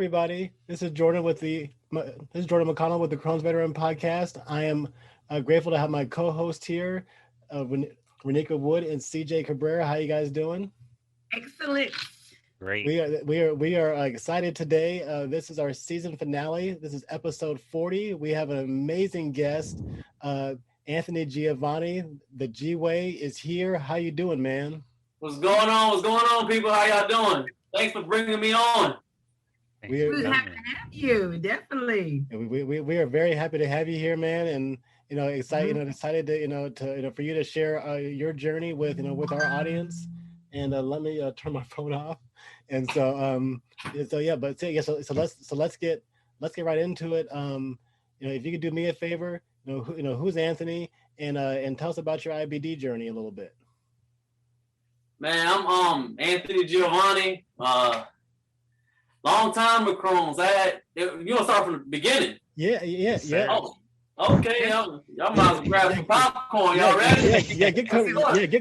everybody. This is Jordan McConnell with the Crohn's Veteran Podcast. I am grateful to have my co-host here, Renika Wood and CJ Cabrera. How you guys doing? Excellent. Great. We are excited today. This is our season finale. This is episode 40. We have an amazing guest, Anthony Giovonni. The G-Way is here. How you doing, man? What's going on? What's going on, people? How y'all doing? Thanks for bringing me on. We're happy to have you, definitely. We are very happy to have you here, man, and excited to for you to share your journey with our audience. And let me turn my phone off. And so let's get right into it. If you could do me a favor, who's Anthony, and tell us about your IBD journey a little bit. Man, I'm Anthony Giovonni. Long time with Crohn's. You want to start from the beginning? Yeah. Oh, okay. Y'all might as well grab some popcorn. Y'all ready? Get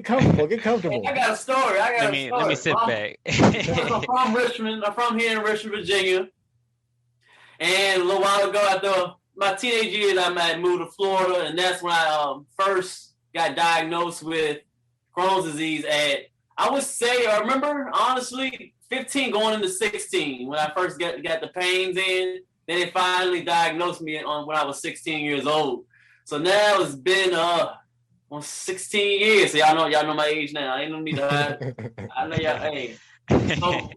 comfortable. I got a story. Let me sit back. I'm from Richmond. I'm from here in Richmond, Virginia. And a little while ago, after my teenage years, I moved to Florida, and that's when I first got diagnosed with Crohn's disease I would say, I remember, honestly, 15 going into 16 when I first got the pains in. Then they finally diagnosed me when I was 16 years old. So now it's been 16 years. So y'all know my age now. I ain't no need to hide. I know y'all. Hey, so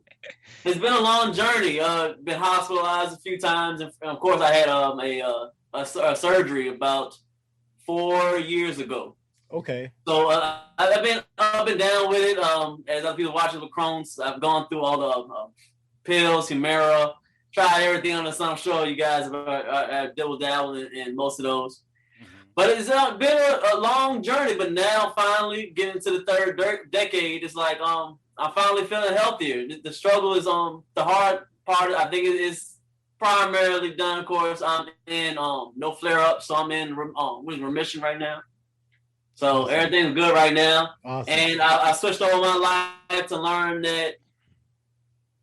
it's been a long journey. Been hospitalized a few times, and of course I had a surgery about 4 years ago. Okay. So I've been up and down with it. As other people watching with Crohn's, I've gone through all the pills, Humira, tried everything on the sun. I'm sure you guys have double dabbled in most of those. Mm-hmm. But it's been a long journey. But now, finally, getting to the third decade, it's like I'm finally feeling healthier. The struggle is the hard part. I think it is primarily done. Of course, I'm in no flare up, so I'm in remission right now. So everything's good right now. Awesome. And I switched over my life to learn that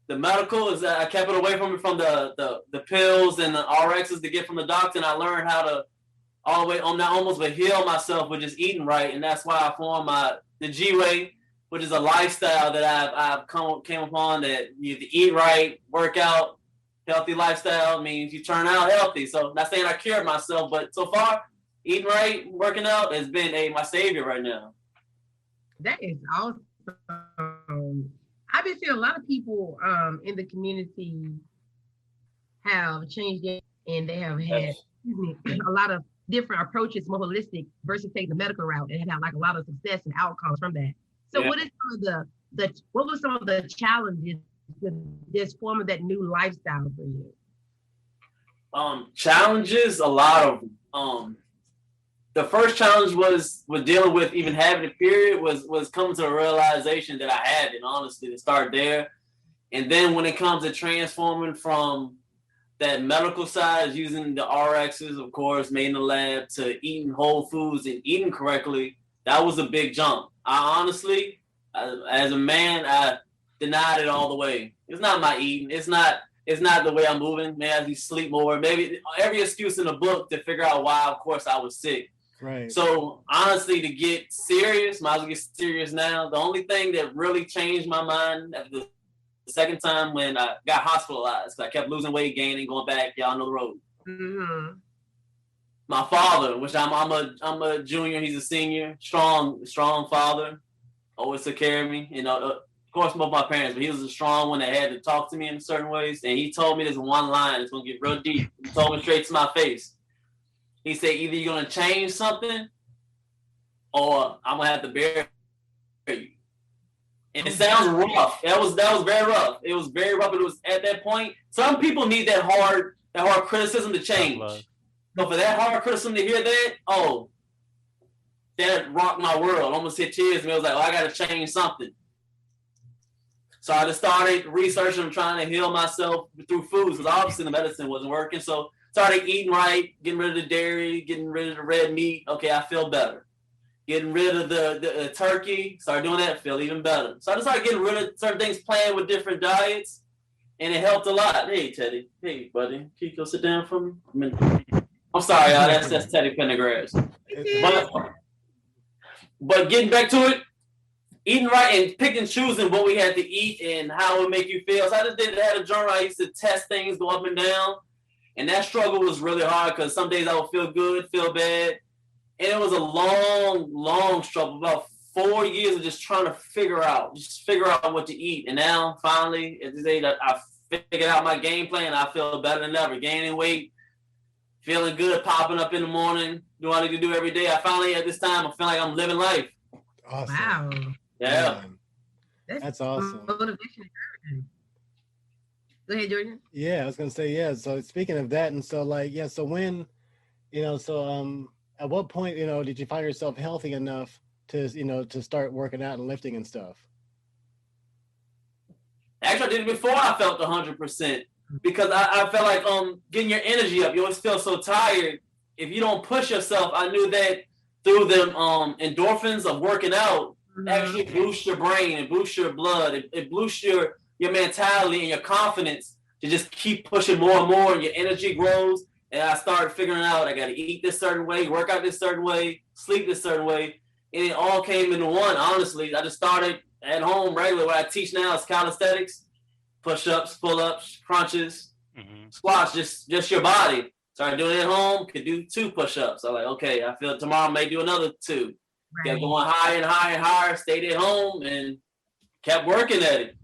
the medical is I kept it away from the pills and the RXs to get from the doctor, and I learned how to all the way but heal myself with just eating right, and that's why I formed the G-Way, which is a lifestyle that I've came upon, that you have to eat right, work out, healthy lifestyle means you turn out healthy. So not saying I cured myself, but so far, eating right, working out has been my savior right now. That is awesome. I've been seeing a lot of people in the community have changed it, and they have had a lot of different approaches, more holistic versus taking the medical route, and have like a lot of success and outcomes from that. So what is some of what were some of the challenges with this form of that new lifestyle for you? Challenges, a lot of them. The first challenge was dealing with even having a period was coming to a realization that I had it, honestly, to start there. And then when it comes to transforming from that medical side, using the RXs, of course, made in the lab, to eating whole foods and eating correctly, that was a big jump. I honestly, as a man, I denied it all the way. It's not my eating. It's not the way I'm moving. Maybe I sleep more. Maybe every excuse in the book to figure out why, of course, I was sick. Right. So honestly, to get serious, might as well get serious now. The only thing that really changed my mind at the second time when I got hospitalized, because I kept losing weight, gaining, going back. Y'all know the road. Mm-hmm. My father, which I'm a junior, he's a senior, strong father, always took care of me. Of course, both my parents, but he was a strong one that had to talk to me in certain ways. And he told me this one line, it's gonna get real deep. He told me straight to my face. He said, either you're going to change something or I'm going to have to bury you. And it sounds rough. That was very rough. It was very rough. It was at that point. Some people need that hard criticism to change. So for that hard criticism to hear that rocked my world. Almost hit tears. And it was like, I got to change something. So I just started researching and trying to heal myself through foods, because obviously the medicine wasn't working. So started eating right, getting rid of the dairy, getting rid of the red meat. Okay, I feel better. Getting rid of the turkey, started doing that, feel even better. So I just started getting rid of certain things, playing with different diets. and it helped a lot. Hey, Teddy. Hey, buddy. Can you go sit down for me? I'm sorry, y'all. That's Teddy Pendergrass. But getting back to it, eating right and picking and choosing what we had to eat and how it would make you feel. So I just had a journal. I used to test things, go up and down. And that struggle was really hard because some days I would feel good, feel bad. And it was a long, long struggle, about 4 years of just trying to figure out what to eat. And now, finally, at this age, I figured out my game plan. I feel better than ever, gaining weight, feeling good, popping up in the morning, doing what I need to do every day. I finally, at this time, I feel like I'm living life. Awesome. Wow. Yeah. That's awesome. Motivation. Go ahead, Jordan. Yeah, I was gonna say, yeah. So speaking of that, and so like, yeah, so when, at what point, did you find yourself healthy enough to, to start working out and lifting and stuff? Actually, I did it before I felt 100% because I felt like getting your energy up. You always feel so tired. If you don't push yourself, I knew that through the endorphins of working out, actually boosts your brain and boosts your blood. It boosts your mentality and your confidence to just keep pushing more and more, and your energy grows. And I started figuring out I got to eat this certain way, work out this certain way, sleep this certain way. And it all came into one, honestly. I just started at home regularly. What I teach now is calisthenics, push-ups, pull-ups, crunches, squats, just your body. Started doing it at home, could do 2 push-ups. I'm like, okay, I feel tomorrow I may do another 2. Right. Kept going higher and higher and higher, stayed at home, and kept working at it.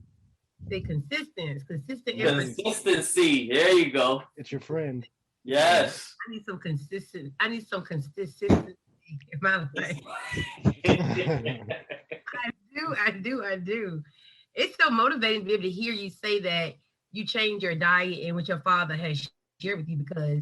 Stay consistent. Consistency. There you go. It's your friend. Yes. I need some consistency in my life. I do. It's so motivating to be able to hear you say that you changed your diet and what your father has shared with you, because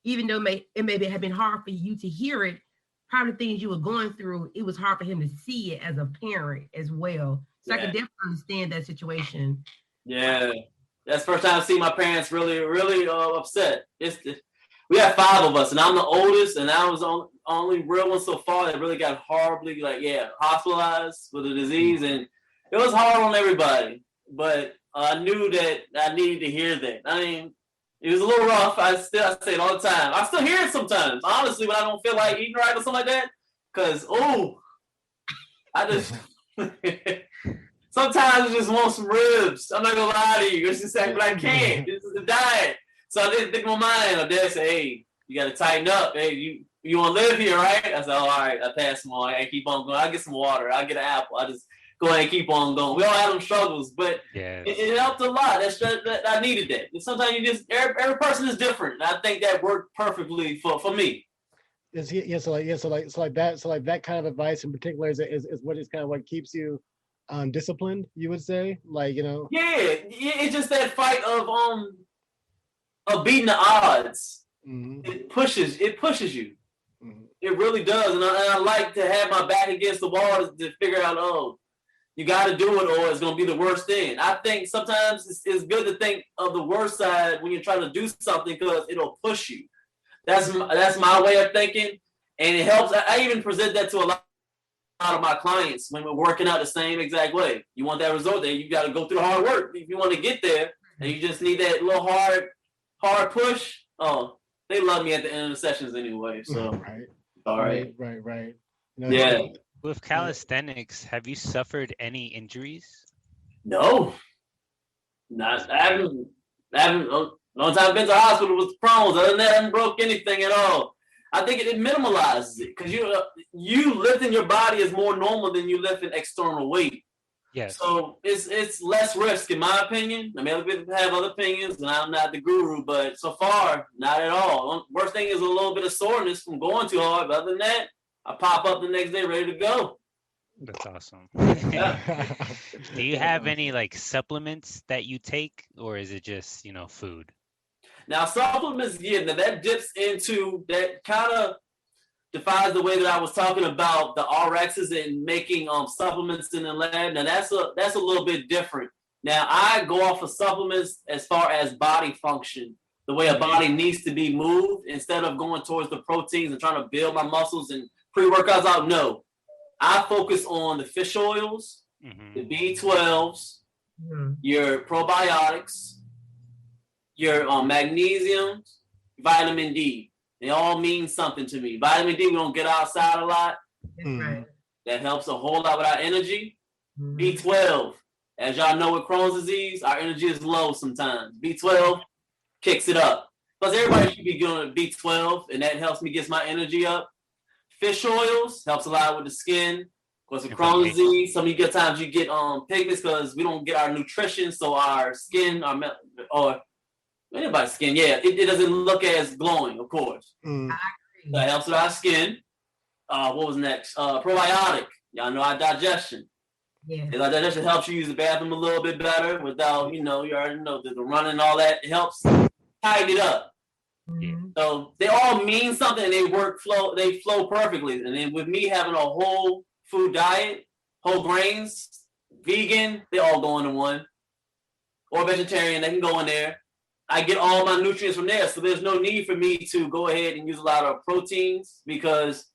even though it may have been hard for you to hear it, probably things you were going through, it was hard for him to see it as a parent as well. So I can definitely understand that situation. Yeah. That's the first time I see my parents really, really upset. We have 5 of us, and I'm the oldest, and I was the only real one so far that really got horribly, hospitalized with the disease, and it was hard on everybody. But I knew that I needed to hear that. I mean, it was a little rough. I say it all the time. I still hear it sometimes, honestly, when I don't feel like eating right or something like that. Because, I just... Sometimes I just want some ribs. I'm not gonna lie to you. It's just like, but I can't. This is the diet. So I didn't think in my mind. My dad said, "Hey, you gotta tighten up. Hey, you want to live here, right?" I said, "All right." I pass them on. I keep on going. I get some water. I get an apple. I just go ahead and keep on going. We all have them struggles, but it helped a lot. That I needed that. And sometimes every person is different. And I think that worked perfectly for me. So that kind of advice in particular is what is kind of what keeps you disciplined, you would say, Yeah, it's just that fight of beating the odds. It pushes you. It really does, and I like to have my back against the wall to figure out, you got to do it or it's going to be the worst thing. I think sometimes it's good to think of the worst side when you're trying to do something, because it'll push you. That's my way of thinking, and it helps. I even present that to a lot of my clients when we're working out the same exact way. You want that result there, you got to go through the hard work if you want to get there, and you just need that little hard push. They love me at the end of the sessions anyway, so right. All right. Yeah. With calisthenics, have you suffered any injuries? No, not. I haven't. The only time I've been to the hospital was Crohn's. Other than that, I haven't broke anything at all. I think it minimalizes it, because you lifting your body is more normal than you lifting external weight. Yes. So it's less risk, in my opinion. I mean, other people have other opinions, and I'm not the guru, but so far, not at all. Worst thing is a little bit of soreness from going too hard, but other than that, I pop up the next day ready to go. That's awesome. Do you have any supplements that you take, or is it just food? Now supplements, now that dips into that kind of defies the way that I was talking about the RXs and making supplements in the lab. Now that's a little bit different. Now I go off of supplements as far as body function, the way a body needs to be moved, instead of going towards the proteins and trying to build my muscles and pre-workouts out. No, I focus on the fish oils, the B12s, your probiotics, your magnesium, vitamin D. They all mean something to me. Vitamin D, we don't get outside a lot. That's right. That helps a whole lot with our energy. Mhm. B12. As y'all know with Crohn's disease, our energy is low sometimes. B12 kicks it up. Plus, everybody should be doing B12, and that helps me get my energy up. Fish oils helps a lot with the skin. Of course, with Crohn's disease, some of you times you get pigments because we don't get our nutrition, so our skin, or anybody's skin, it doesn't look as glowing, of course. I agree. That helps with our skin. What was next? Probiotic. Y'all know our digestion. Yeah. Our digestion helps you use the bathroom a little bit better without, you already know the running and all that. It helps tighten it up. Mhm. So they all mean something and they flow perfectly. And then with me having a whole food diet, whole grains, vegan, they all go into one. Or vegetarian, they can go in there. I get all my nutrients from there. So there's no need for me to go ahead and use a lot of proteins because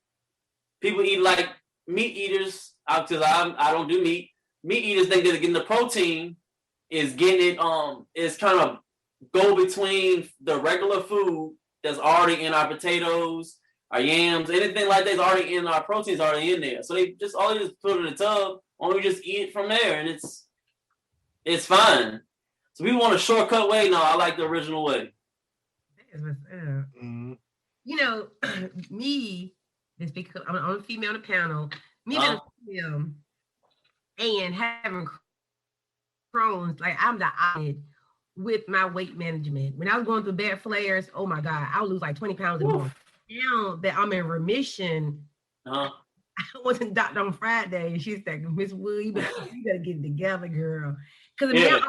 people eat like meat eaters, because I don't do meat. Meat eaters think that getting the protein is getting it, is kind of go between the regular food that's already in our potatoes, our yams, anything like that's already in our proteins already in there. So they just put it in the tub, or we just eat it from there, and it's fine. So we want a shortcut way. No, I like the original way. Me, just because I'm a female on the panel, me being a female and having Crohn's, like I'm the opposite with my weight management. When I was going through bad flares, oh my God, I would lose like 20 pounds a month. Now that I'm in remission, I went to the doctor on Friday and she said, Miss Wood, you better get it together, girl. Because now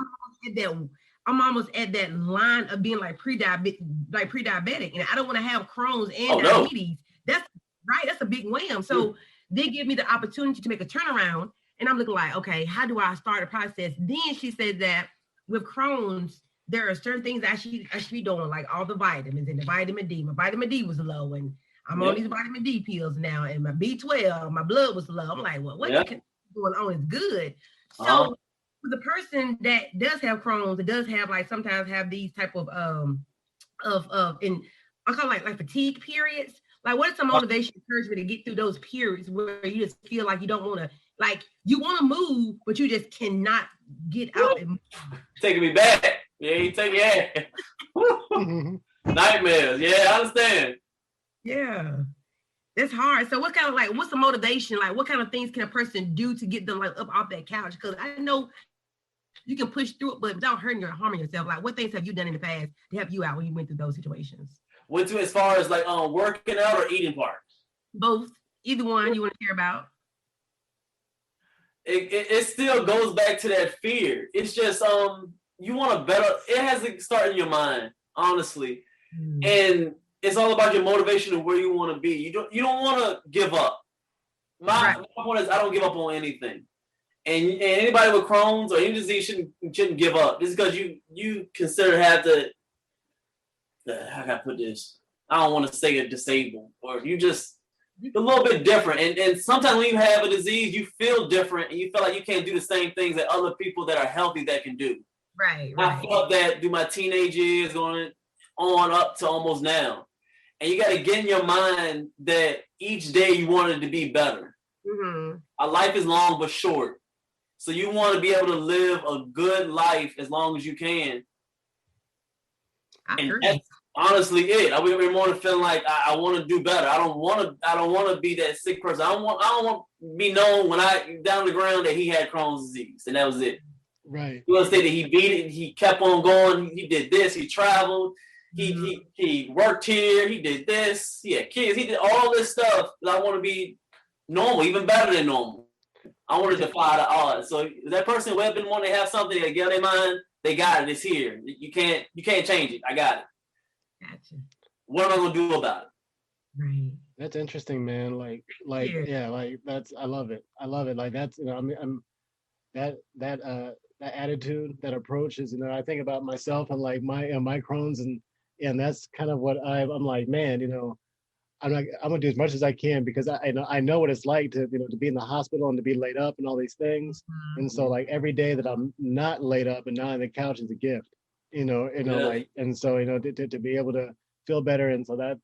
I'm almost at that line of being like pre-diabetic, and I don't want to have Crohn's and diabetes. No. That's right. That's a big wham. So they give me the opportunity to make a turnaround, and I'm looking like, okay, how do I start the process? Then she said that with Crohn's, there are certain things I should be doing, like all the vitamins and the vitamin D. My vitamin D was low, and I'm on these vitamin D pills now, and my B12, my blood was low. I'm like, well, what's going on is good. So for the person that does have Crohn's, that does have like sometimes have these type of and I call it like fatigue periods. Like, what is some motivation, encouragement to get through those periods where you just feel like you don't want to, like you want to move, but you just cannot get out and move? Taking me back. Nightmares. Yeah, I understand. Yeah. That's hard. So what's the motivation? Like, what kind of things can a person do to get them like up off that couch? Because I know you can push through it, but without hurting or harming yourself. Like, what things have you done in the past to help you out when you went through those situations? Went to as far as like working out or eating part? Both. Either one you want to hear about. It still goes back to that fear. It's just you want it has to start in your mind, honestly. And it's all about your motivation and where you want to be. You don't want to give up. My point is I don't give up on anything. And anybody with Crohn's or any disease shouldn't give up. Just because you consider have to, how can I put this? I don't want to say it disabled, or you just a little bit different. And sometimes when you have a disease, you feel different and you feel like you can't do the same things that other people that are healthy that can do. Right. I felt that through my teenage years going on up to almost now. And you got to get in your mind that each day you want it to be better. Our life is long but short. So you want to be able to live a good life as long as you can. And that's honestly it. I wake every morning feeling like I want to do better. I don't want to be that sick person. I don't want to be known when I down the ground that he had Crohn's disease, and that was it. Right. You want to say that he beat it. He kept on going. He did this. He traveled. He worked here. He did this. He had kids. He did all this stuff. And I want to be normal, even better than normal. I want to defy the odds. So that person who has been wanting to have something that get in their mind, they got it. It's here. You can't change it. I got it. Gotcha. What am I gonna do about it? Right. That's interesting, man. Like that's I love it. Like that's I'm that attitude, that approach is I think about myself and like my Crohn's and that's kind of what I'm like, man, I'm gonna do as much as I can because I know what it's like to to be in the hospital and to be laid up and all these things. And so like every day that I'm not laid up and not on the couch is a gift. like, and so, to be able to feel better. And so that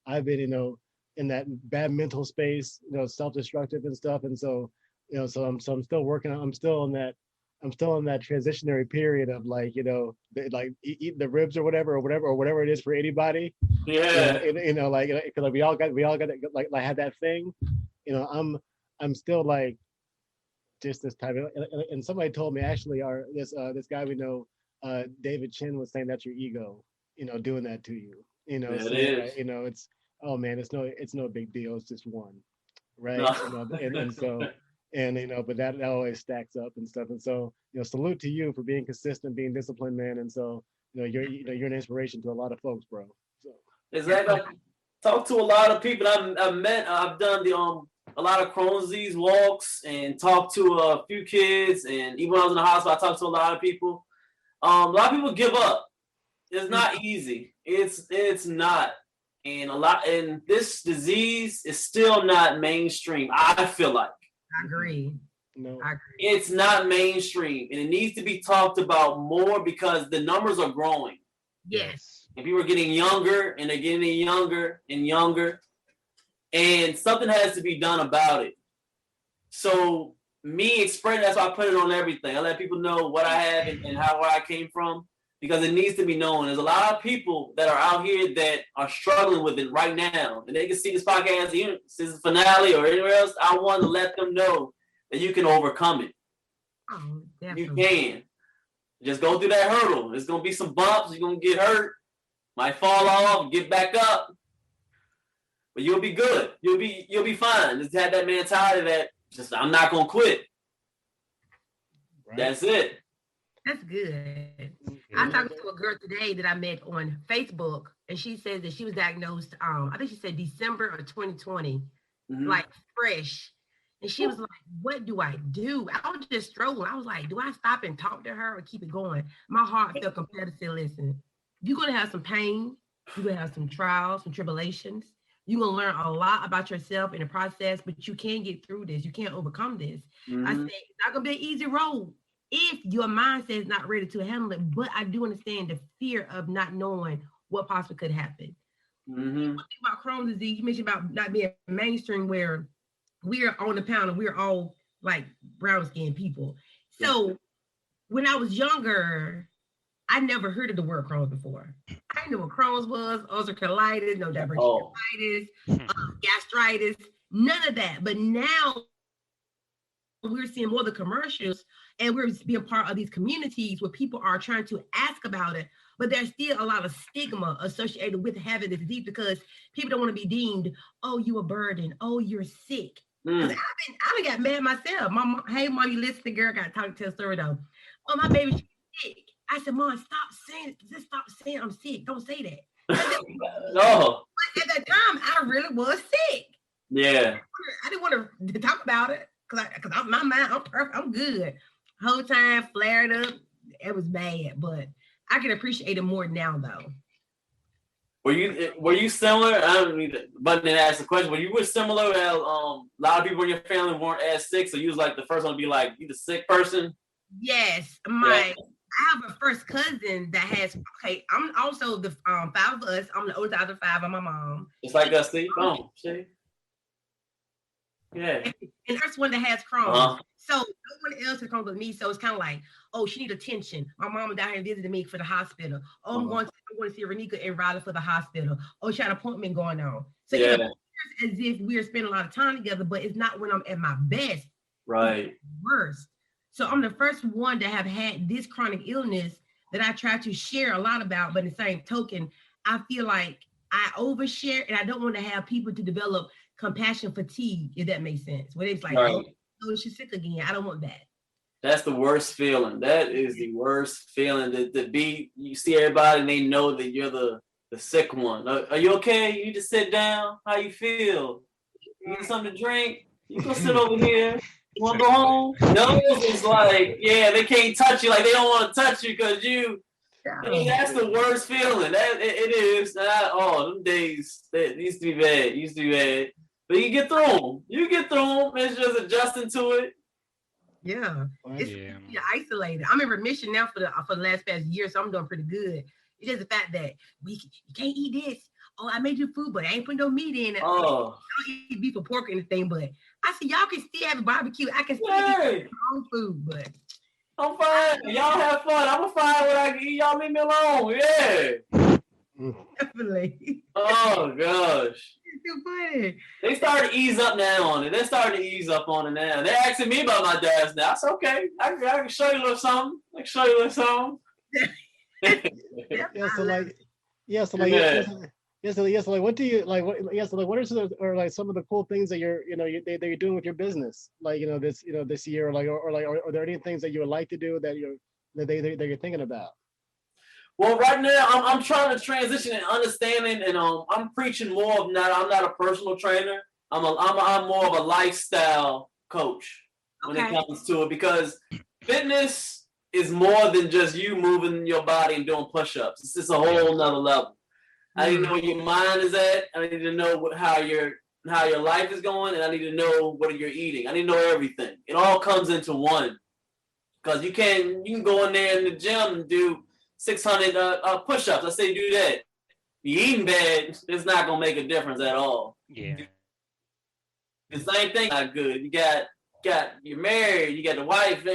I've been, in that bad mental space, self-destructive and stuff. And so, I'm still working on, I'm still in that transitionary period of like, eating the ribs or whatever it is for anybody. Yeah. Like, because like we all got like have that thing. I'm still like just this type of, and somebody told me actually this guy we know, David Chin, was saying that's your ego, doing that to you. It Saying is. that, it's, oh man, it's no big deal. It's just one, right? No. And so, and but that always stacks up and stuff. And so, salute to you for being consistent, being disciplined, man. And so, you're an inspiration to a lot of folks, bro. So. Exactly. Talk to a lot of people. I've done a lot of Crohn's disease walks and talked to a few kids. And even when I was in the hospital, I talked to a lot of people. A lot of people give up. It's not easy. It's not. And this disease is still not mainstream, I feel like. I agree. No. I agree. It's not mainstream, and it needs to be talked about more because the numbers are growing. Yes. And people are getting younger, and they're getting younger and younger, and something has to be done about it. So me expressing, that's why I put it on everything. I let people know what I have and where I came from, because it needs to be known. There's a lot of people that are out here that are struggling with it right now, and they can see this podcast, season finale or anywhere else. I want to let them know that you can overcome it. Oh, You can. Just go through that hurdle. There's going to be some bumps. You're going to get hurt. Might fall off, get back up. But you'll be good. You'll be fine. Just have that mentality that just I'm not going to quit. Right. That's it. That's good. I'm talking to a girl today that I met on Facebook, and she says that she was diagnosed, I think she said December of 2020, like fresh. And she was like, what do I do? I was just struggling. I was like, do I stop and talk to her or keep it going? My heart felt compelled to say, listen, you're going to have some pain. You're going to have some trials, some tribulations. You're going to learn a lot about yourself in the process, but you can get through this. You can't overcome this. I said, it's not going to be an easy road if your mindset is not ready to handle it. But I do understand the fear of not knowing what possibly could happen. One thing about Crohn's disease, you mentioned about not being mainstream, where we are on the pound and we're all like brown skinned people. So when I was younger, I never heard of the word Crohn's before. I didn't know what Crohn's was, ulcerative colitis, no diverticulitis, gastritis, none of that. But now we're seeing more of the commercials, and we're being part of these communities where people are trying to ask about it, but there's still a lot of stigma associated with having this disease because people don't want to be deemed, oh, you a burden, oh, you're sick. I done got mad myself. My mom, hey, mom, you listen, girl, got to tell a story though. Oh, my baby's sick. I said, Mom, stop saying I'm sick. Don't say that. No. But at that time, I really was sick. Yeah. I didn't want to talk about it because my mind, I'm perfect. I'm good. Whole time flared up. It was bad, but I can appreciate it more now, though. Were you similar? I don't need to button and ask the question. Were you similar? A lot of people in your family weren't as sick, so you was like the first one to be like, you the sick person? Yes, I have a first cousin that has. Okay, I'm also the five of us. I'm the oldest out of the five of my mom. It's like us, Steve. Oh, see. Yeah. And that's one that has Crohn's. So no one else has Crohn's with me. So it's kind of like, oh, she needs attention. My mom down here visited me for the hospital. Oh, I'm going to see Renika and Raleigh for the hospital. Oh, she had an appointment going on. So it's as if we're spending a lot of time together, but it's not when I'm at my best. Right. Worst. So I'm the first one to have had this chronic illness that I try to share a lot about, but in the same token, I feel like I overshare and I don't want to have people to develop compassion fatigue, if that makes sense. Where it's like, oh, she's sick again. I don't want that. That's the worst feeling. That is the worst feeling to be, you see everybody and they know that you're the sick one. Are you okay? You need to sit down. How you feel? You need something to drink? You go sit over here. You want to go home? No, it's like, they can't touch you. Like they don't want to touch you because you. I mean, that's the worst feeling. That it is. Them days that used to be bad. But you get through them. It's just adjusting to it. Yeah. It's Yeah. you're isolated. I'm in remission now for the last past year, so I'm doing pretty good. It's just the fact that you can't eat this. Oh, I made you food, but I ain't put no meat in it. I don't eat beef or pork or anything, but I said y'all can still have a barbecue. I can still eat my own food, but I'm fine. Y'all have fun. I'm gonna find what I can eat. Y'all leave me alone. Yeah. definitely. Oh gosh. It's too funny. They started to ease up now on it. They're starting to ease up on it now. They're asking me about my dad's now. I said, okay, I can show you a little something. I can show you a little something. Yeah, so like, yeah, so like, Yeah. so like, what do you like? So like, what are some of the cool things that that you're doing with your business? Like, this year, or are there any things that you would like to do that you're thinking about? Well, right now I'm trying to transition and understanding, and I'm preaching more of not. I'm not a personal trainer. I'm more of a lifestyle coach when it comes to it, because fitness is more than just you moving your body and doing push-ups. It's just a whole nother level. I need to know where your mind is at. I need to know how your life is going, and I need to know what you're eating. I need to know everything. It all comes into one, because you can go in there in the gym and do 600 push-ups. I say do that. You eating bad, it's not gonna make a difference at all. Yeah. The same thing not good. You're married, you got the wife,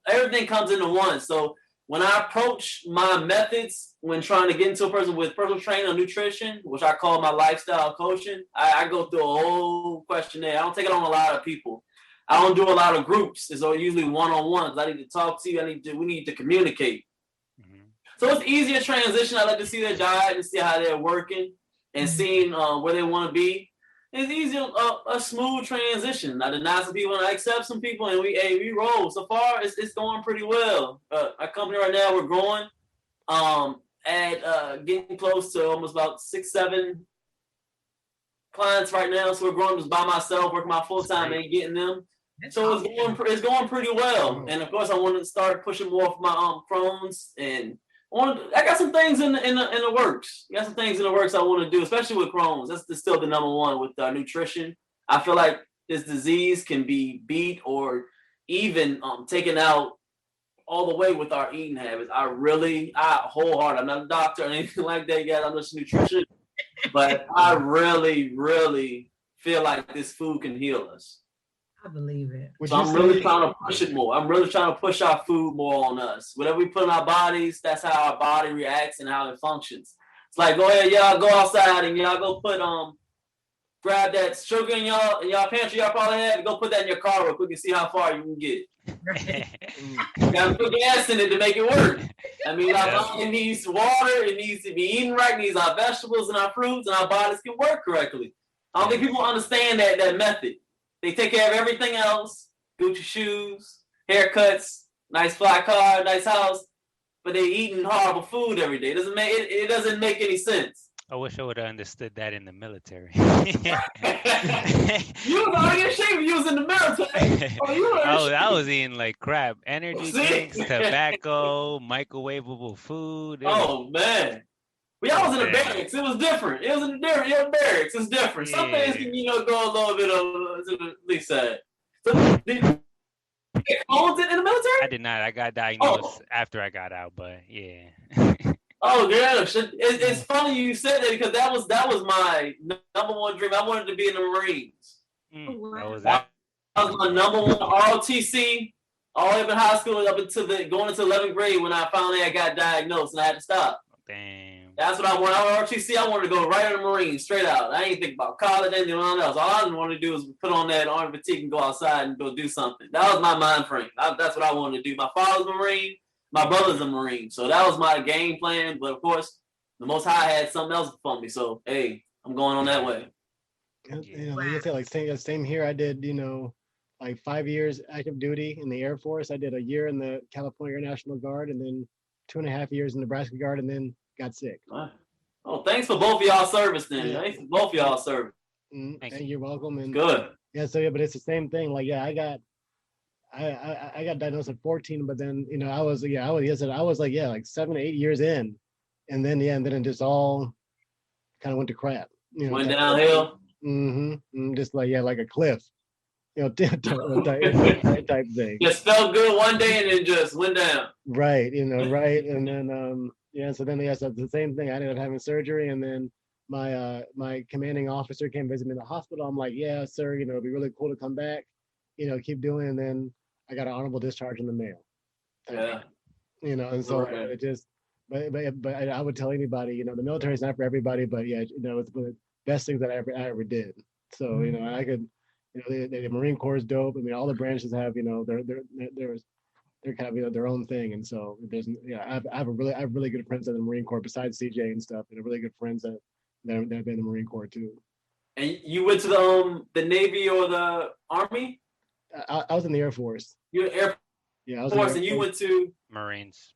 everything comes into one. So when I approach my methods when trying to get into a person with personal training or nutrition, which I call my lifestyle coaching, I go through a whole questionnaire. I don't take it on a lot of people. I don't do a lot of groups. It's usually one-on-ones. I need to talk to you. We need to communicate. So it's easier transition. I like to see their diet and see how they're working and seeing where they want to be. It's easier, a smooth transition. I deny some people and I accept some people, and we roll. So far, it's going pretty well. Our company right now, we're growing. Getting close to almost about 6-7 clients right now. So we're growing just by myself, working my full time and getting them. So it's going pretty well. And of course, I want to start pushing more for my Crohn's, and I got some things in the works. I got some things in the works I want to do, especially with Crohn's. That's still the number one with nutrition. I feel like this disease can be beat or even taken out all the way with our eating habits. I wholehearted. I'm not a doctor or anything like that yet. I'm just a nutritionist, but I really, really feel like this food can heal us. I believe it. So I'm really trying to push it more. I'm really trying to push our food more on us. Whatever we put in our bodies, that's how our body reacts and how it functions. It's like, go ahead, y'all go outside and y'all go put grab that sugar in y'all pantry y'all probably have, and go put that in your car real quick and see how far you can get. You gotta put gas in it to make it work. I mean, our body needs water, it needs to be eaten right, it needs our vegetables and our fruits, and our bodies can work correctly. I don't think people understand that method. They take care of everything else, Gucci shoes, haircuts, nice fly car, nice house, but they eating horrible food every day. It doesn't make any sense. I wish I would have understood that in the military. You was already in shape. You was in the military. I was eating like crap. Energy drinks, tobacco, microwavable food. Man. Well, y'all was in the barracks. It was different. It was in the barracks. It's different. Some things can, go a little bit to the least side. So, did you get Crohn's in the military? I did not. I got diagnosed after I got out, but yeah. Oh, yeah. It's funny you said that, because that was my number one dream. I wanted to be in the Marines. That was my number one ROTC, all the way up in high school, up until going into 11th grade when I finally got diagnosed and I had to stop. Damn. That's what I wanted. ROTC, I wanted to go right in the Marines, straight out. I ain't think about college, anything else. All I wanted to do was put on that army fatigue and go outside and go do something. That was my mind frame. That's what I wanted to do. My father's a Marine. My brother's a Marine. So that was my game plan. But of course, the Most High had something else for me. So, hey, I'm going on that way. You say, like, same here. I did, like 5 years active duty in the Air Force. I did a year in the California Air National Guard, and then 2.5 years in the Nebraska Guard, and then got sick. Oh, thanks for both of y'all service then. Yeah. Thanks for both of y'all service. You're welcome. And good. Yeah, so but it's the same thing. Like, I got diagnosed at 14, but then I was like 7 or 8 years in, and then it just all kind of went to crap. Went downhill. Just like a cliff. type thing. Just felt good one day and then just went down. Right, right, and then so then so the same thing. I ended up having surgery, and then my commanding officer came visit me in the hospital. I'm like, yeah, sir, it'd be really cool to come back, keep doing. And then I got an honorable discharge in the mail. Yeah. And so it just, but I would tell anybody, the military is not for everybody, but yeah, it's one of the best things that I ever did. So I could, the Marine Corps is dope. I mean, all the branches have, they're kind of their own thing, and so there's I have really good friends in the Marine Corps besides CJ and stuff, and really good friends that have been in the Marine Corps too. And you went to the Navy or the Army? I was in the Air Force. You were Air Force, and you went to Marines.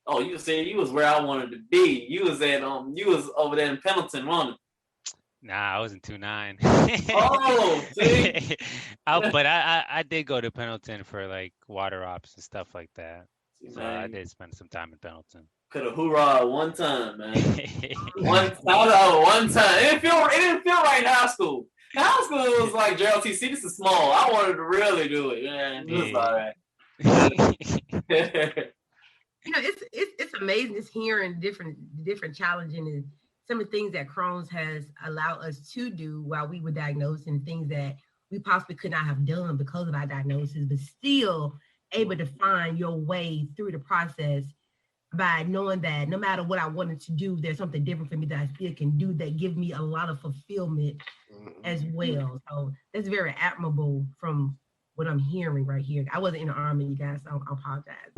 Oh, you said you was where I wanted to be. You was over there in Pendleton, wasn't it? Nah, I was in 2-9. Oh, see? But I did go to Pendleton for like water ops and stuff like that. So I did spend some time in Pendleton. Could have hoorah one time, man. one time. It didn't feel right in high school. In high school, it was like JLTC. This is small. I wanted to really do it, man. It was all right. It's amazing just hearing different challenging and some of the things that Crohn's has allowed us to do while we were diagnosed, and things that we possibly could not have done because of our diagnosis, but still able to find your way through the process by knowing that no matter what I wanted to do, there's something different for me that I still can do that give me a lot of fulfillment as well. So that's very admirable from what I'm hearing right here. I wasn't in the Army, you guys, so I apologize.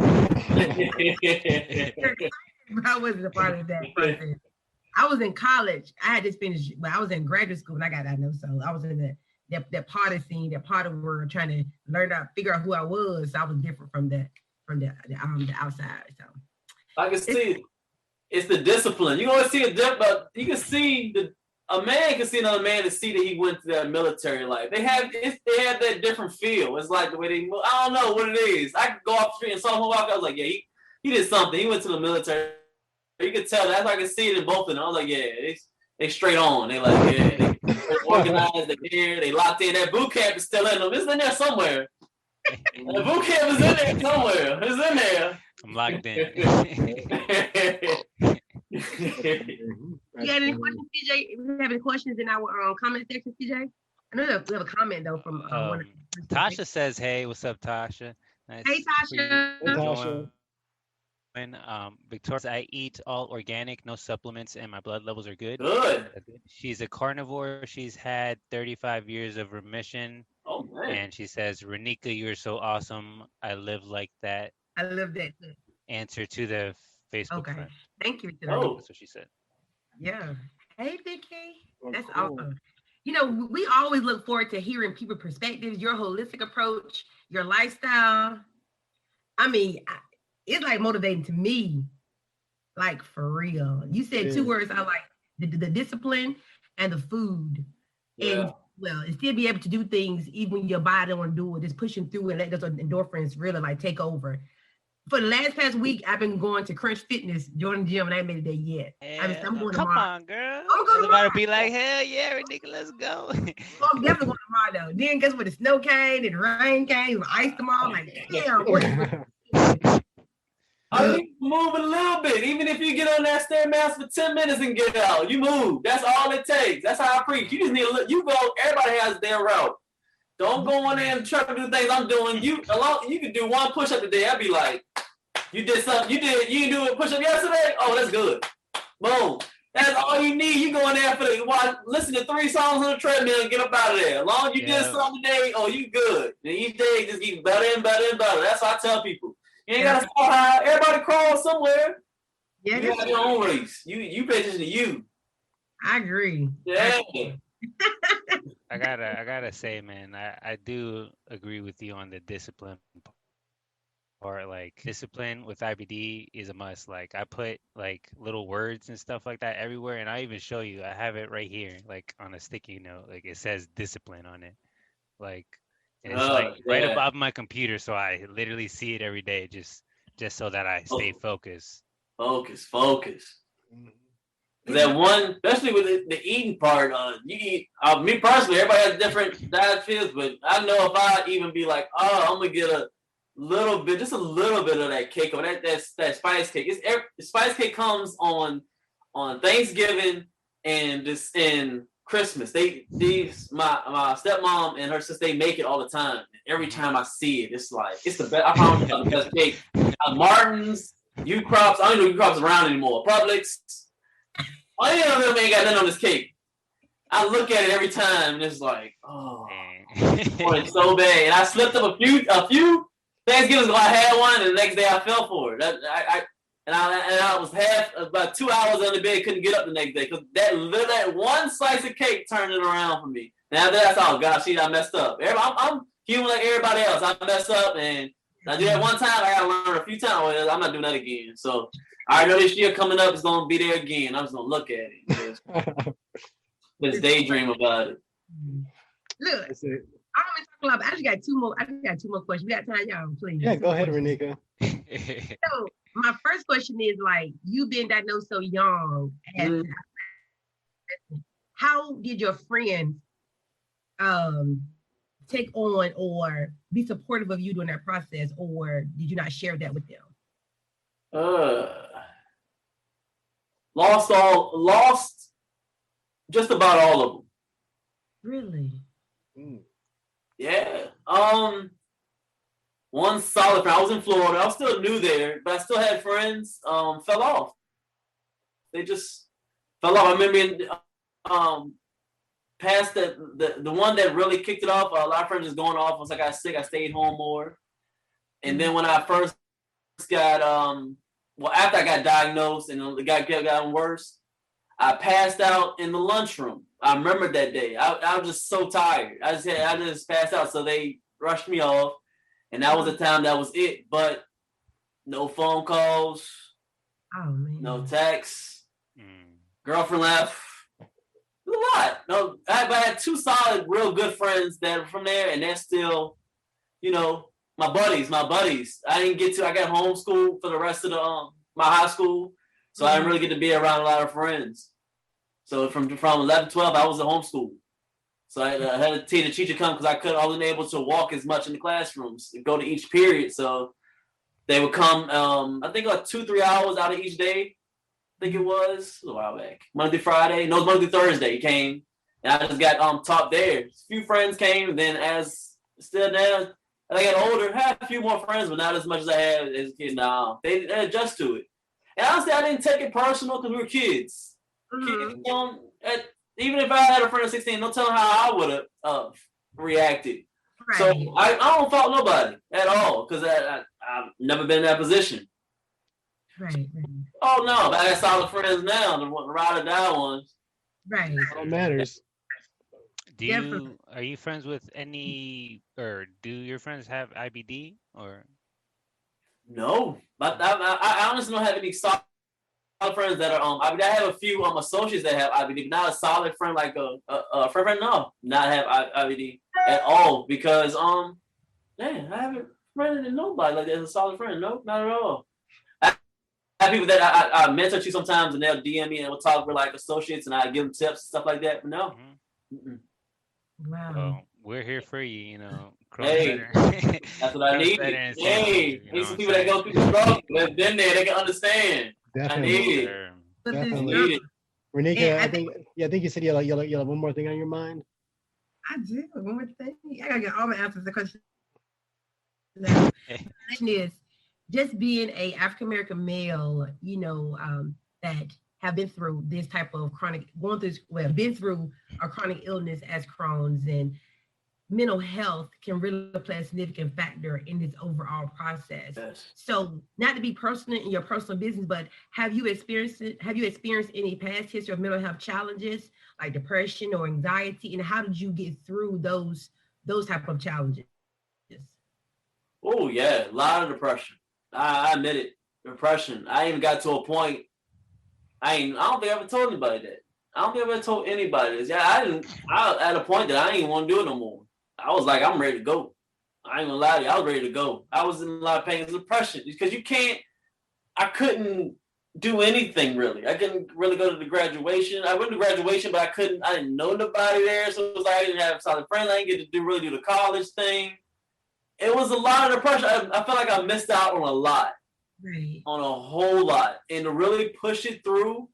I wasn't a part of that process. I was in college. I had just finished, but I was in graduate school when I got diagnosed. So I was in that part of scene, that part of world, trying to figure out who I was. So I was different from the outside. So I can see it's the discipline. You always see but you can see a man can see another man to see that he went through that military life. They have that different feel. It's like the way they move. I don't know what it is. I could go off the street and someone walk. I was like, yeah, he did something. He went to the military. You could tell that. I can see it in both of them. I was like, yeah, they straight on. They like, yeah, they organized. They here. They locked in. That boot camp is still in them. It's in there somewhere. The boot camp is in there somewhere. It's in there. I'm locked in. You got any questions, CJ? If you have any questions in our comment section, CJ? I know we have a comment though from one. Tasha says, "Hey, what's up, Tasha?" Nice. Hey, Tasha. Hey, Tasha. Victoria says, I eat all organic, no supplements, and my blood levels are good. Good. She's a carnivore. She's had 35 years of remission. Oh, man. And she says, Renika, you're so awesome. I live like that. I love that. Answer to the Facebook friend. Thank you. Oh. That's what she said. Yeah. Hey, Vicky. That's cool. awesome. We always look forward to hearing people's perspectives, your holistic approach, your lifestyle. I mean, it's like motivating to me, like for real. You said two words I like: the discipline and the food. Yeah. And still be able to do things even when your body don't want to do it, just pushing through and let those endorphins really like take over. For the past week, I've been going to Crunch Fitness, joining the gym, and I ain't made it there yet. Yeah. I'm going Come tomorrow. on, girl. I'm going tomorrow. Everybody be like, hell yeah, Renika, let's go. I'm definitely going tomorrow though. Then guess what? The snow came, and the rain came, and ice tomorrow. I'm like, damn. I think move a little bit. Even if you get on that stairmaster for 10 minutes and get out, you move. That's all it takes. That's how I preach. You just need to look. You go. Everybody has their route. Don't go on there and try to do things I'm doing. You can do one push up a day. I'd be like, you did something. You didn't do a push up yesterday. Oh, that's good. Boom. That's all you need. You go in there listen to 3 songs on the treadmill and get up out of there. As long as you did something today, you good. And each day just get better and better and better. That's what I tell people. You ain't gotta start high. Everybody crawls somewhere. Yeah, you got your own race. You pay attention to you. I agree. Yeah. I gotta say, man, I do agree with you on the discipline part. Like discipline with IBD is a must. Like I put like little words and stuff like that everywhere, and I even show you. I have it right here, like on a sticky note. Like it says discipline on it. Like. And it's right above my computer, so I literally see it every day, just so that I stay focused. Focus. That one, especially with the eating part, you eat. Me personally, everybody has different diet feels, but I know if I even be like, oh, I'm gonna get a little bit, just a little bit of that cake or that spice cake. Spice cake comes on Thanksgiving and just in Christmas. My stepmom and her sister, they make it all the time. Every time I see it, it's like it's the best. I found the best cake. Martin's, U-Crops. I don't even know U-Crops around anymore. Publix. Oh yeah, them ain't got nothing on this cake. I look at it every time and it's like, oh, it's so bad. And I slipped up a few Thanksgivings ago. I had one, and the next day I fell for it. I was about 2 hours on the bed, couldn't get up the next day because that one slice of cake turned it around for me. Now that's all. God, I messed up. I'm human like everybody else. I messed up, and I did that one time. I got to learn a few times. I'm not doing that again. So. I know this year coming up is gonna be there again. I'm just gonna look at it. Just daydream about it. Look, I just got two more. Questions. We got time, y'all, please. Yeah, go ahead, Renika. So my first question is like, you've been diagnosed so young. How did your friends take on or be supportive of you during that process, or did you not share that with them? Lost just about all of them. Really? Yeah. One solid friend. I was in Florida. I was still new there, but I still had friends. Fell off. They just fell off. I remember past the one that really kicked it off. A lot of friends just going off. Once I got sick, I stayed home more. And then when I first got after I got diagnosed and it got gotten worse, I passed out in the lunchroom. I remember that day. I was just so tired. I just passed out. So they rushed me off, and that was the time. That was it. But no phone calls. Oh man. No texts. Girlfriend left. A lot. No, I had two solid, real good friends that were from there, and they're still, my buddies. I got homeschooled for the rest of my high school, so I didn't really get to be around a lot of friends. So from 11 to 12, I was at homeschool. So I had to tell the teacher come because I wasn't able to walk as much in the classrooms and go to each period. So they would come, I think like 2-3 hours out of each day. I think it was a while back. Monday, Friday. No, Monday, Thursday he came. And I just got taught there. A few friends came, and then as I got older, had a few more friends, but not as much as I had as a kid now. They adjust to it. And honestly, I didn't take it personal because we were kids. Kids, even if I had a friend of 16, don't tell them how I would have reacted. Right. So I don't fault nobody at all because I've never been in that position. Right. Oh, no, but I got solid friends now, the ride or die ones. Right. What matters. Are you friends with any, or do your friends have IBD or? No, but I honestly don't have any solid friends that are I have a few associates that have IBD, but not a solid friend like a friend. No, not have IBD at all because I haven't friended with nobody like that as a solid friend. No, not at all. I have people that I mentor to sometimes, and they'll DM me and we'll talk with like associates, and I give them tips and stuff like that. But no. Mm-hmm. Wow. Well, we're here for you, Hey, that's what I need. Hey, need some people that go through the struggle. They've been there. They can understand. Definitely. I need it. Definitely. Need it. Renika, I think you said you have one more thing on your mind. I do. One more thing. I gotta get all my answers to the question. The question is just being a African American male, that have been through this type of been through a chronic illness as Crohn's, and mental health can really play a significant factor in this overall process. Yes. So not to be personal in your personal business, but have you experienced any past history of mental health challenges like depression or anxiety? And how did you get through those type of challenges? Oh yeah, a lot of depression. I admit it. Depression. I even got to a point. I don't think I ever told anybody that. I don't think I ever told anybody this. Yeah, I at a point that I didn't want to do it no more. I was like, I'm ready to go. I ain't gonna lie to you. I was ready to go. I was in a lot of pain. It was depression because I couldn't do anything really. I couldn't really go to the graduation. I went to graduation, but I didn't know nobody there. So it was like I didn't have solid friends. I didn't get to really do the college thing. It was a lot of the pressure. I felt like I missed out on a lot. Right. On a whole lot. And to really push it through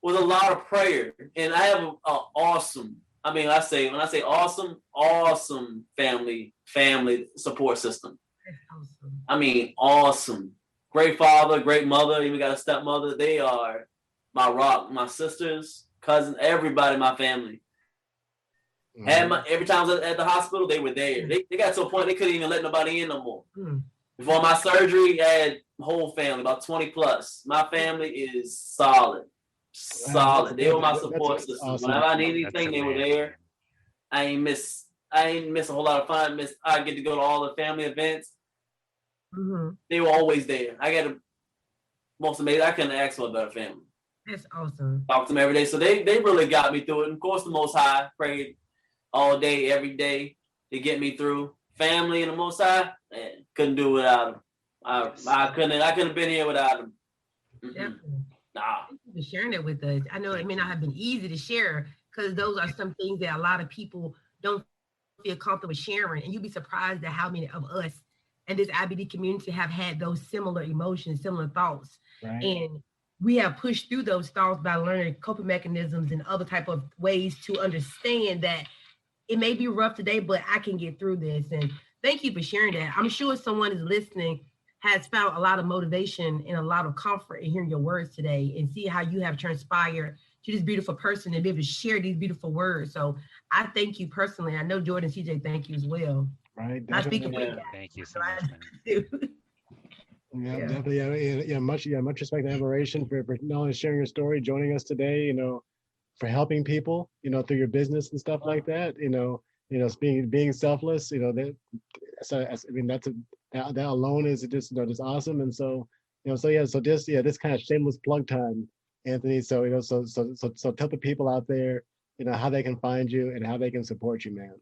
was a lot of prayer. And I have an awesome, when I say awesome family support system. Awesome. Awesome. Great father, great mother, even got a stepmother. They are my rock, my sisters, cousins, everybody in my family. Mm-hmm. Every time I was at the hospital, they were there. They got to a point they couldn't even let nobody in no more. Mm-hmm. Before my surgery, I had whole family, about 20 plus. My family is solid. Solid. They were my support system. Awesome. Whenever I need anything, they were there. I ain't miss a whole lot of fun. I get to go to all the family events. Mm-hmm. They were always there. I got most amazing. I couldn't ask for a better family. That's awesome. Talk to them every day. So they really got me through it. And of course, the Most High prayed all day, every day to get me through. Family and the Most High, couldn't do without them. I couldn't have been here without them. Definitely. Nah. Thank you for sharing that with us. I know it may not have been easy to share because those are some things that a lot of people don't feel comfortable sharing. And you'd be surprised at how many of us in this IBD community have had those similar emotions, similar thoughts. Right. And we have pushed through those thoughts by learning coping mechanisms and other type of ways to understand that it may be rough today, but I can get through this. And thank you for sharing that. I'm sure someone is listening has found a lot of motivation and a lot of comfort in hearing your words today and see how you have transpired to this beautiful person and be able to share these beautiful words. So I thank you personally. I know Jordan and CJ thank you as well. Right. Not speaking for you guys. Thank you so much. Definitely. Much respect and admiration for not only sharing your story, joining us today, for helping people, through your business and stuff like that, being selfless, that alone is just awesome. And so this kind of shameless plug time, Anthony. So so tell the people out there, how they can find you and how they can support you, man.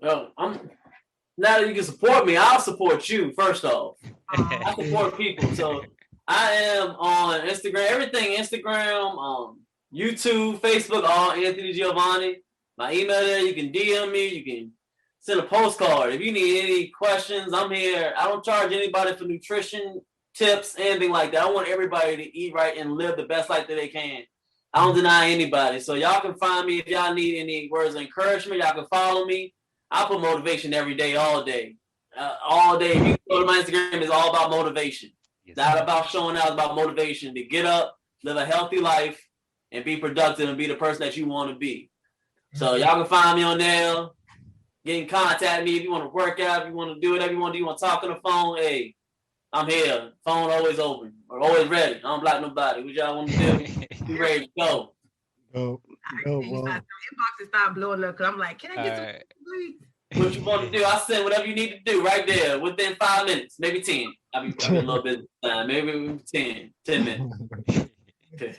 Well, now that you can support me, I'll support you first off. I support people. So I am on Instagram, everything Instagram, YouTube, Facebook, all Anthony Giovonni. My email there, you can DM me, you can send a postcard. If you need any questions, I'm here. I don't charge anybody for nutrition tips, anything like that. I want everybody to eat right and live the best life that they can. I don't deny anybody. So y'all can find me if y'all need any words of encouragement. Y'all can follow me. I put motivation every day, all day. All day. If you go to my Instagram, it's all about motivation. Yes. Not about showing out, it's about motivation to get up, live a healthy life, and be productive and be the person that you want to be. So y'all can find me on there. Get in contact with me if you want to work out, if you want to do whatever you want to do. You want to talk on the phone, hey, I'm here. Phone always open or always ready. I don't block nobody. What y'all want to do? Be ready to go. Well. Inboxes start blowing up because I'm like, can I get some please? What you want to do? I'll send whatever you need to do right there within 5 minutes, maybe 10. I'll be a little bit time, maybe 10 minutes. Okay.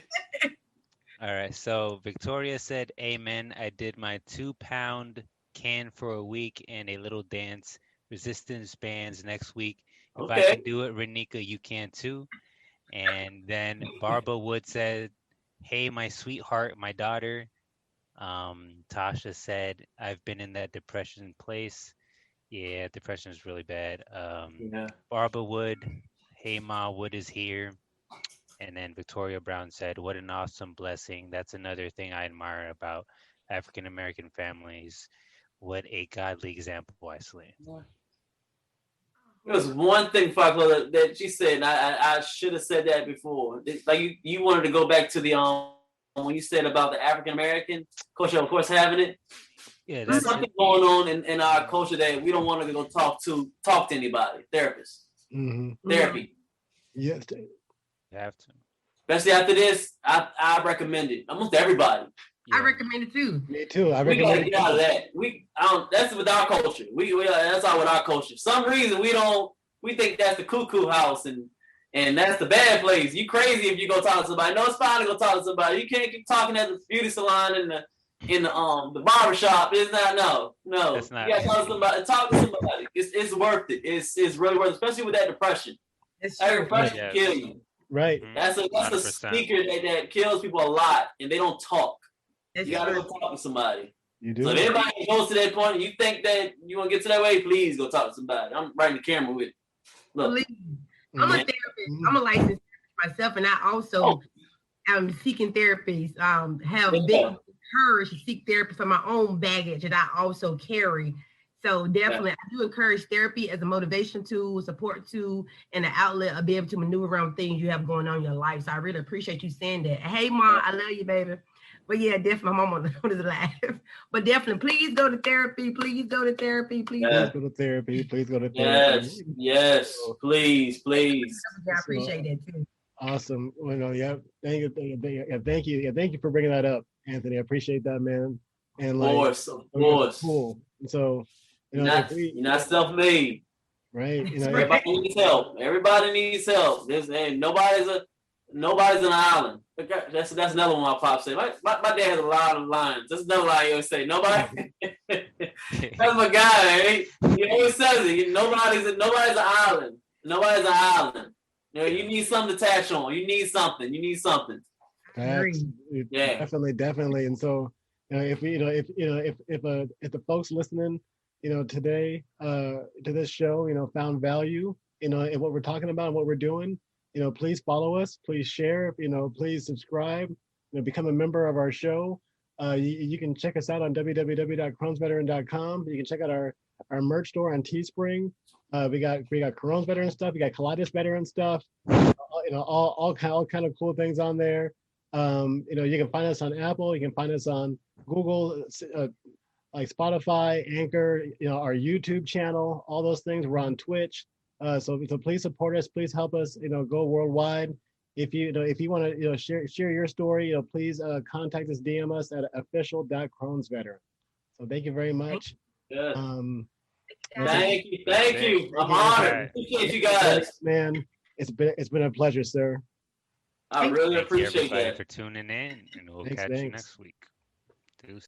All right. So Victoria said, amen. I did my 2-pound can for a week and a little dance resistance bands next week. If I can do it, Renika, you can too. And then Barbara Wood said, hey, my sweetheart, my daughter. Tasha said, I've been in that depression place. Yeah, depression is really bad. Barbara Wood, hey, Ma, Wood is here. And then Victoria Brown said, what an awesome blessing. That's another thing I admire about African-American families. What a godly example I slay. There was one thing, Fakla, that she said, and I should have said that before. Like you wanted to go back to the when you said about the African American culture, of course, having it. Yeah, there's something going on in our culture that we don't want to go talk to anybody. Therapists, therapy. Yes, you have to. Especially after this, I recommend it. Almost everybody. Yeah. I recommend it too. Me too. We gotta get out of that. That's with our culture. That's all with our culture. For some reason we think that's the cuckoo house and that's the bad place. You crazy if you go talk to somebody. No, it's fine to go talk to somebody. You can't keep talking at the beauty salon in the barber shop. It's not no. That's not. You gotta talk to somebody. It's worth it. It's really worth it, especially with that depression. It's that true. depression can kill you. Right. That's a 100%. speaker that kills people a lot, and they don't talk. That's You gotta true. go talk to somebody. You do. So if anybody goes to that point and you think that you want to get to that way, please go talk to somebody. I'm right in the camera with it. Look. Please. I'm a Mhm. therapist. I'm a licensed therapist myself, and I also am seeking therapies. Have been encouraged to seek therapy for my own baggage that I also carry. So definitely, I do encourage therapy as a motivation tool, support tool, and an outlet of being able to maneuver around things you have going on in your life. So I really appreciate you saying that. Hey, Mom, I love you, baby. But yeah, definitely, my mom on the laugh. But definitely, please go to therapy. Please go to therapy. Please Please go to therapy. Please go to Yes, therapy. yes, please. I appreciate that too. Awesome. Well, no, yeah. Thank you for bringing that up, Anthony. I appreciate that, man. And like, Of course. cool. And so, you're not self-made. Right. Everybody needs help. Everybody needs help. Nobody's an island. That's another one my pop said. My dad has a lot of lines. That's another line he always say. Nobody. That's my guy. He always says it. Nobody's an island. Nobody's an island. You need something to attach on. You need something. Definitely. And so, if the folks listening, today, to this show, found value, in what we're talking about and what we're doing, please follow us, please share, please subscribe, become a member of our show. You can check us out on www.crohnsveteran.com. You can check out our merch store on Teespring. We got Crohn's veteran stuff. We got colitis veteran stuff. All kind of cool things on there. You can find us on Apple. You can find us on Google, like Spotify, Anchor. Our YouTube channel. All those things. We're on Twitch. So please support us. Please help us. Go worldwide. If you want to share your story, please contact us, DM us at official.crohnsveteran. So thank you very much. Good. Thank you. I'm honored. Appreciate you guys, man. It's been a pleasure, sir. I really Thank you appreciate everybody that. for tuning in, and we'll catch you next week. Deuces.